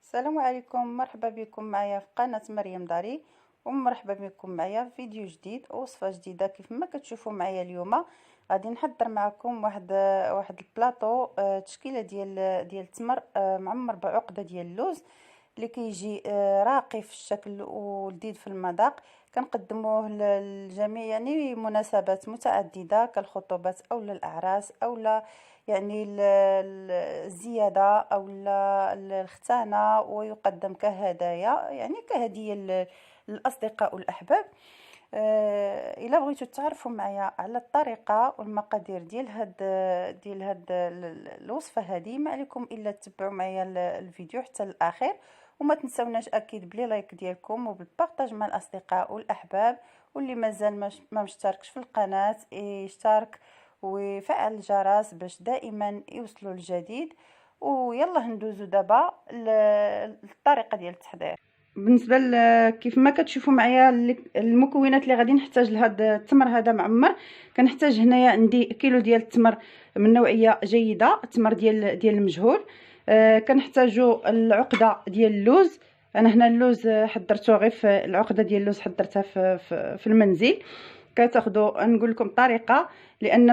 السلام عليكم، مرحبا بكم معايا في قناة مريم داري، ومرحبا بكم معايا في فيديو جديد ووصفة جديدة. كيف ما كتشوفوا معايا اليوم غادي نحضر معكم واحد البلاطو، تشكيله ديال التمر معمر بعقده ديال اللوز اللي كيجي راقي في الشكل ولذيذ في المذاق. كنقدموه للجميع، يعني مناسبات متعدده كالخطوبات او الاعراس او يعني الزياده او الختانه، ويقدم كهدايا يعني كهديه للاصدقاء والاحباب. الا بغيتو تعرفوا معايا على الطريقه والمقادير ديال هاد الوصفه هذه، ما عليكم الا تتبعوا معايا الفيديو حتى الاخير، وما تنسوناش اكيد بلي لايك ديالكم وبالبارطاج مع الاصدقاء والاحباب، واللي مازال ما مشتركش في القناه يشترك وفعل الجرس باش دائما يوصلوا الجديد. ويلا ندوزو دابا للطريقه ديال التحضير. بالنسبه كيف ما كتشوفوا معايا المكونات اللي غادي نحتاج لهذا التمر هذا معمر، كنحتاج هنايا عندي كيلو ديال التمر من نوعيه جيده، التمر ديال المجهول. كنحتاجوا العقده ديال اللوز. انا هنا اللوز حضرته غير في العقده ديال اللوز، حضرتها في المنزل. كتاخذوا نقول لكم الطريقه لان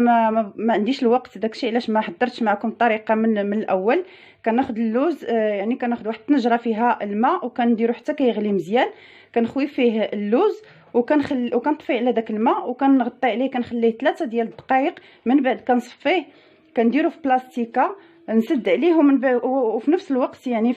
ما عنديش الوقت، داكشي علاش ما حضرتش معكم الطريقه من الاول. كناخذ اللوز، يعني كناخذ واحد الطنجره فيها الماء وكنديرو حتى كيغلي مزيان. كنخوي فيه اللوز وكنطفي على داك الماء وكنغطي عليه، كنخليه 3 ديال الدقائق. من بعد كنصفيه، كنديرو في بلاستيكه، نسد عليه ومن بعد وفي نفس الوقت يعني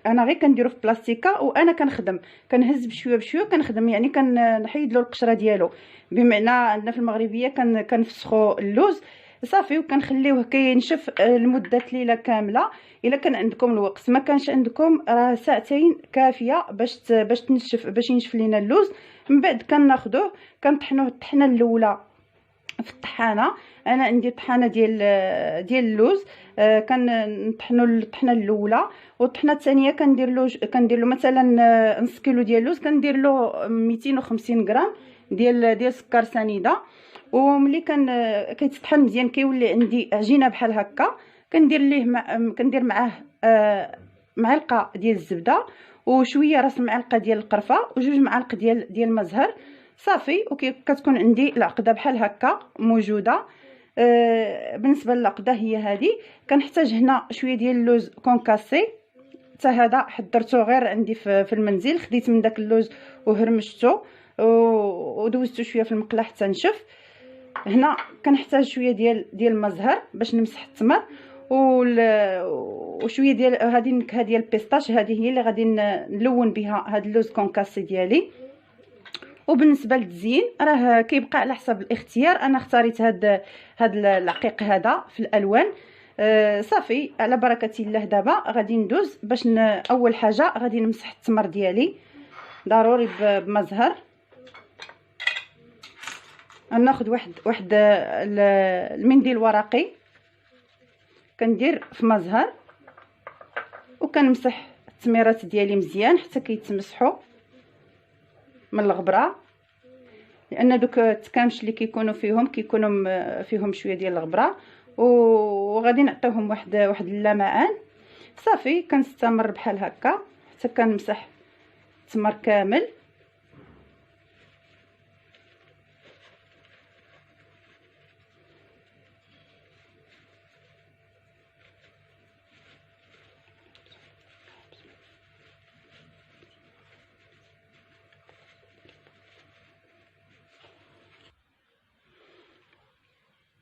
انا غير كنديرو في بلاستيكه وانا كنخدم، كنهز بشويه بشويه كنخدم، يعني كنحيد له القشره ديالو. بمعنى عندنا في المغربيه كنفسخوا اللوز صافي وكنخليوه كينشف لمده ليله كامله. الا كان عندكم الوقت، ما كانش عندكم راه ساعتين كافيه باش تنشف، باش ينشف لينا اللوز. من بعد كناخذوه كنطحنوه الطحنه الاولى في الطحانه. انا عندي طحانه ديال اللوز، كنطحنوا الطحنه الاولى، والطحنه الثانيه كندير له مثلا نص كيلو ديال اللوز، كندير له 250 غرام ديال سكر سنيده. وملي كيتطحن مزيان كيولي عندي عجينه بحال هكا، كندير معاه معلقه ديال الزبده وشويه راس معلقه ديال القرفه وجوج معالق ديال المزهر صافي. كتكون عندي العقده بحال هكا موجوده. بالنسبه للعقده هي هذه. كنحتاج هنا شويه ديال اللوز كونكاسي، حتى هذا حضرته غير عندي في المنزل، خديت من داك اللوز وهرمشته ودوزته شويه في المقله حتى نشف. هنا كنحتاج شويه ديال المزهر باش نمسح التمر، وشويه ديال هذه النكهه ديال البيستاش، هذه هي اللي غادي نلون بها هذا اللوز كونكاسي ديالي. وبالنسبه للتزيين راه كيبقى على حسب الاختيار، انا اختاريت هاد العقيق هذا في الالوان. صافي على بركه الله. دابا غادي ندوز باش اول حاجه غادي نمسح التمر ديالي ضروري بمزهر. ناخذ واحد المنديل الورقي، كندير في مزهر وكنمسح التميرات ديالي مزيان حتى كيتمسحوا من الغبره، لان دوك التكامش اللي كيكونوا فيهم شويه ديال الغبره، وغادي نعطيوهم واحد اللمعان. صافي كنستمر بحال هكا حتى كنمسح التمر كامل.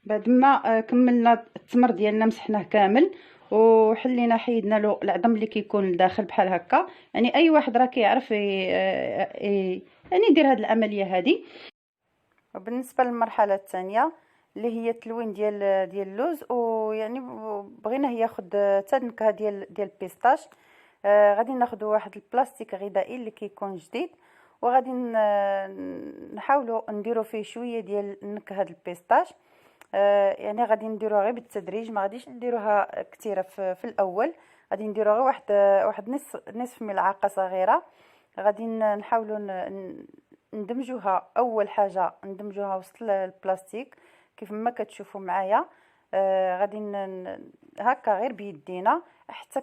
بعد ما كملنا التمر ديالنا مسحناه كامل وحلينا حيدنا له العظم اللي كيكون لداخل بحال هكا، يعني اي واحد راه كيعرف يعني يدير هذه العمليه هذه. وبالنسبه للمرحله الثانيه اللي هي التلوين ديال اللوز، ويعني بغينا ياخذ حتى النكهه ديال البيستاش. غادي ناخذ واحد البلاستيك غذائي اللي كيكون جديد، وغادي نحاولوا نديروا فيه شويه ديال النكهه البيستاش. يعني غادي نديروها غير بالتدريج، ما غاديش نديروها كثيره في الاول. غادي نديروا غير واحد نصف ملعقه صغيره. غادي نحاولوا ندمجوها اول حاجه، ندمجوها وسط البلاستيك كيف ما كتشوفوا معايا. غادي هكا غير بيدينا. حتى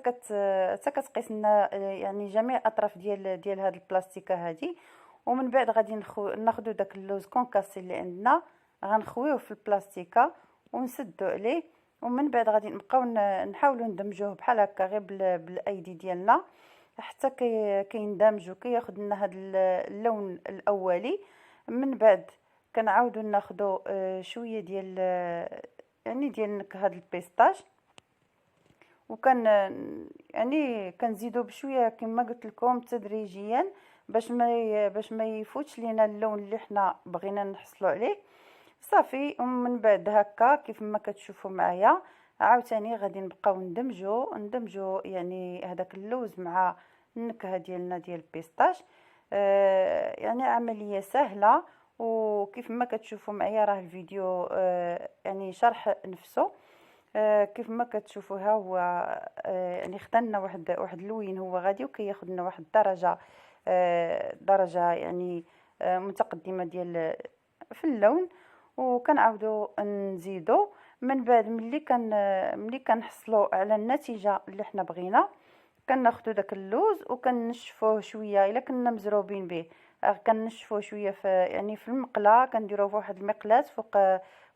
كتقيس لنا يعني جميع الاطراف ديال هاد البلاستيكه هادي. ومن بعد غادي ناخذوا داك اللوز كونكاسي اللي عندنا، غنخويوه في البلاستيكه ونسدو عليه. ومن بعد غادي نبقاو نحاولوا ندمجوه بحال هكا غير بالايدي ديالنا حتى كيندمج وكياخذ لنا هذا اللون الاولي. من بعد كنعاودوا ناخذوا شويه ديال يعني ديال نكهه البيستاش، وكان يعني كنزيدوا بشويه كما قلت لكم تدريجيا باش ما يفوتش لينا اللون اللي حنا بغينا نحصلوا عليه. صافي. ومن بعد هكا كيف ما كتشوفوا معايا عاوتاني غادي نبقاو ندمجوا يعني هذاك اللوز مع النكهه ديالنا ديال البيستاش. يعني عمليه سهله، وكيف ما كتشوفوا معايا راه الفيديو يعني شرح نفسه. كيف ما كتشوفوها هو يعني خدنا واحد اللوين هو غادي وكياخذ لنا واحد الدرجه درجه يعني متقدمه ديال في اللون. وكنعاودوا نزيدوا من بعد ملي كنحصلوا على النتيجه اللي حنا بغينا كناخذوا داك اللوز وكنشفوه شويه. الا كنا مزروبين به كنشفوه شويه في المقله، كنديروه فواحد المقلاة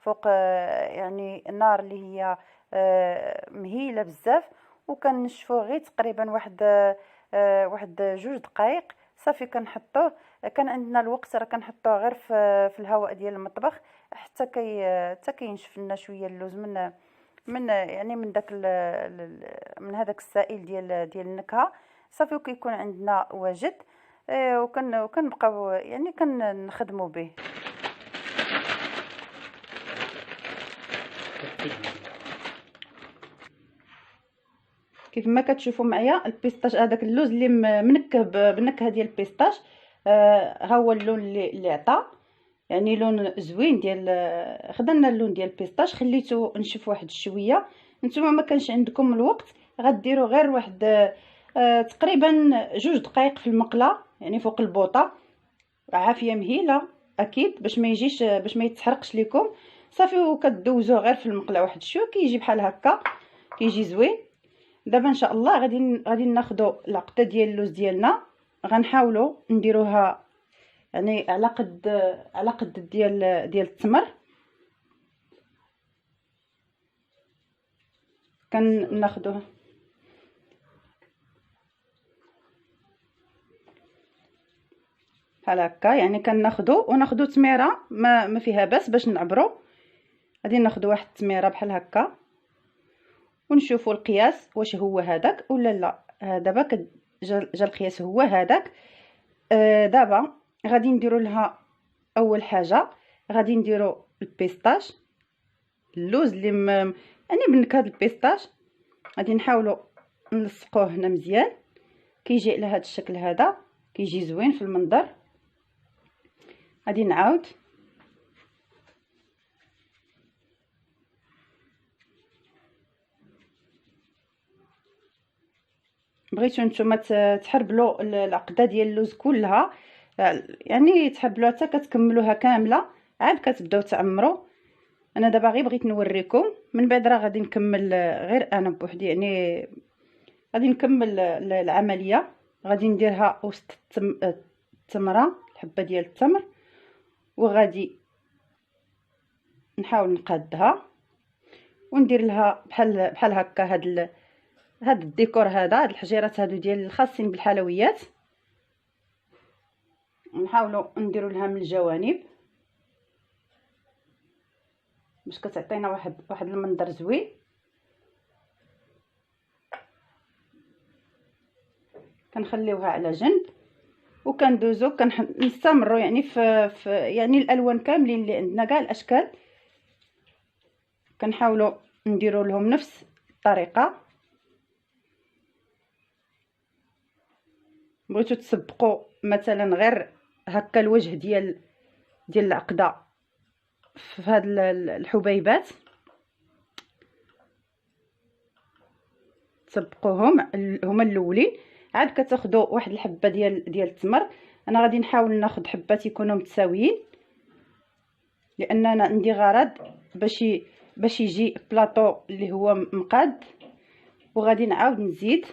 فوق يعني النار اللي هي مهيله بزاف، وكنشفوه غير تقريبا واحد 2 دقائق. صافي كنحطوه. كان عندنا الوقت راه كنحطوه غير في الهواء ديال المطبخ حتى كينشف لنا شويه اللوز من يعني من هذاك السائل ديال النكهه. صافي وكيكون عندنا واجد. وكنبقاو يعني كنخدموا به. كيف ما كتشوفوا معايا البيستاش هذاك اللوز اللي منكه بالنكهه ديال البيستاش، ها هو اللون اللي عطى يعني لون زوين خدنا اللون ديال البيستاش. خليته نشف واحد شويه. نتوما ما كانش عندكم الوقت غديروا غير واحد تقريبا 2 دقائق في المقله يعني فوق البوطه عافيه مهيله اكيد باش ما يتحرقش لكم. صافي وكدوزوه غير في المقله واحد شويه كيجي بحال هكا كيجي زوين. دابا ان شاء الله غادي ناخذوا العقده ديال اللوز ديالنا، غنحاولوا نديروها يعني على قد ديال التمر. كناخذوه بحال هكا يعني وناخذوا تميره ما فيها باس باش نعبروا. غادي ناخذوا واحد التميره بحال هكا ونشوفوا القياس واش هو هذاك ولا لا. دابا جا القياس هو هذاك. دابا غادي نديروا لها اول حاجه غادي نديروا البيستاش اللوز اللي يعني بنكهه البيستاش. غادي نحاولوا نلصقوه هنا مزيان كيجي على هذا الشكل هذا كيجي زوين في المنظر. غادي نعاود بغيتو نتوما تحربلوا العقده ديال اللوز كلها يعني تحربلوها حتى كتكملوها كامله عاد كتبداو تعمروا. انا دابا غير بغيت نوريكم من بعد راه غادي نكمل غير انا بوحدي يعني غادي نكمل العمليه. غادي نديرها وسط التمره الحبه ديال التمر وغادي نحاول نقادها وندير لها بحال هكا هاد الديكور هاد الحجيرات هادو ديال الخاصين بالحلويات. نحاولوا نديروا لها من الجوانب باش كتعطينا واحد المنظر زوين. كنخليوها على جنب وكندوزو نستمروا يعني في يعني الالوان كاملين اللي عندنا كاع الاشكال كنحاولوا نديروا لهم نفس الطريقه. بغيتو تسبقوا مثلا غير هكا الوجه ديال العقده في هاد الحبيبات تسبقوهم هما الاولين. عاد كتاخذوا واحد الحبه ديال التمر. انا غادي نحاول ناخذ حبات يكونوا متساويين لان انا عندي غرض باش يجي بلاطو اللي هو مقاد وغادي نعاود نزيد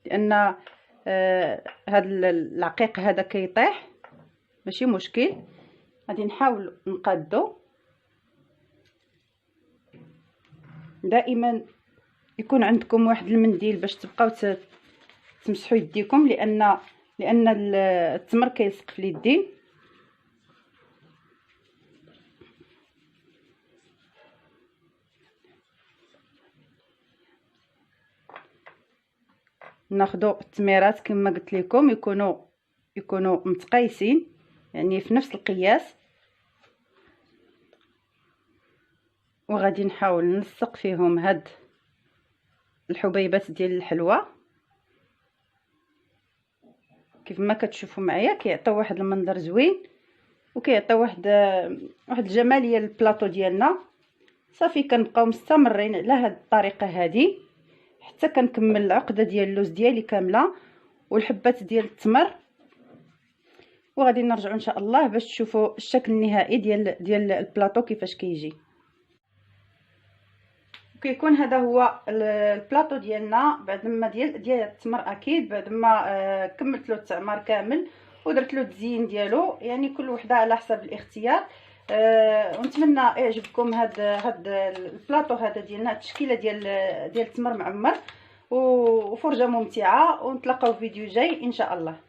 لان هذا العقيق هذا كيطيح ماشي مشكل. غادي نحاول نقادو. دائما يكون عندكم واحد المنديل باش تبقاو تمسحوا يديكم لان التمر كيلصق في اليدين. ناخذوا التميرات كما قلت لكم يكونوا متقايسين، يعني في نفس القياس. وغادي نحاول نلصق فيهم هاد الحبيبات ديال الحلوى كيف ما كتشوفوا معايا. كيعطيو واحد المنظر زوين وكيعطيو واحد الجماليه للبلاطو ديالنا. صافي كنبقاو مستمرين على هاد الطريقه هذه حتى كنكمل العقده ديال اللوز ديالي كامله والحبات ديال التمر. وغادي نرجعوا ان شاء الله باش تشوفوا الشكل النهائي ديال البلاطو كيفاش كيجي. كيكون هذا هو البلاطو ديالنا بعد ما ديال التمر اكيد بعد ما كملت له التعمار كامل ودرت له التزيين ديالو، يعني كل وحده على حسب الاختيار. ونتمنى يعجبكم هاد البلاطو هذا ديالنا، التشكيله ديال التمر معمر وفرجه ممتعه. ونتلاقاو في فيديو جاي ان شاء الله.